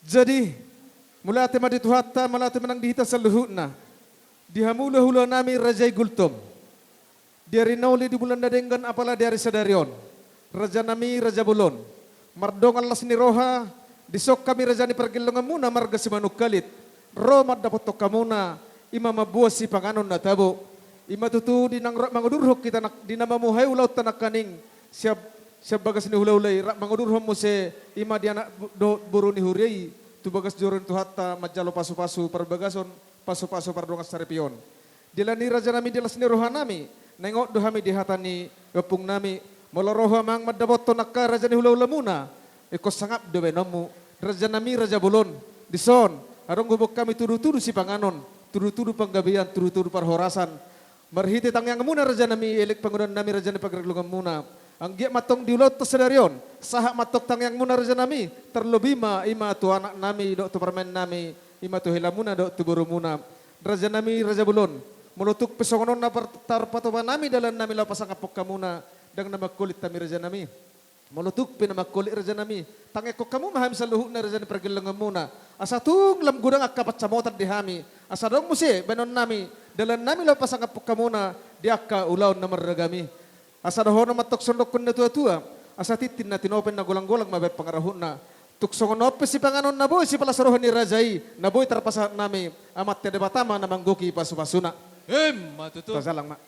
Jadi, mula ati madituhatta, mula ati menang dihita sa luhutna. Dihamula-hula nami Rajai Gultom. Dari nauli di bulan dadenggan apalah dari sadarion. Raja nami Raja Bulon. Mardong alas ni Roha. Disok kami Raja ni pergilungan muna marga si Manukalit. Roma dapat to kamuna. Ima mabuas si panganon na tabo. Ima tutu di nang mangudurhok kita di namamuhay ulaw tanak kaning. Siap bagas ni hulaulay. Mangudurhok mo si ima di anak buru ni huriyay. Tu bagas joron tu hatta majalo pasu-pasu perbagason. Pasu-pasu pardongas saripion. Dila ni Raja nami dilas ni Roha nami. Nengok dohami di hatani gapung nami. Mula Roha mang madabot to nakka Raja ni hulaula muna. Iko sangap do benomu. Raja nami Raja Bulon. Dison. Arong gubok kami tudu-tudu si panganon. Tudu-tudu panggabian, tudu-tudu parhorasan. Marhiti tangyang muna Raja nami. Elik pangunan nami Raja ni pagraglungan muna. Ang giya matong diulot to sedarion. Sahak matok tangyang muna Raja nami. Terlebima ima tu anak nami do tu permen nami. Ima tu hila muna do tu buru muna. Raja nami Raja Bulon. Mulutuk pesongonon na tarpatoba nami dalan nami lapasang apok kamuna. Dang na magkulit tami Raja nami. Mulutuk pinamagkulit Raja nami. Tangekok kamu maham sa luhuk na Raja ni pergilangan muna. Asa tung lamgudang akapat sa motar di hami. Asa dong musi benon nami. Dalan nami lapasang apok kamuna. Diaka ulaw na maragami. Asa daho na matok sondok kun na tua-tua. Asa titin na tinopen na gulang-gulang mabay pangarahon na. Tuksongon opes si panganon na boy si palasaruhan ni Rajai. Na boy tarpasahan nami. Amat te debatama na mangguki pasu-pasuna. Matuto. Salang mak.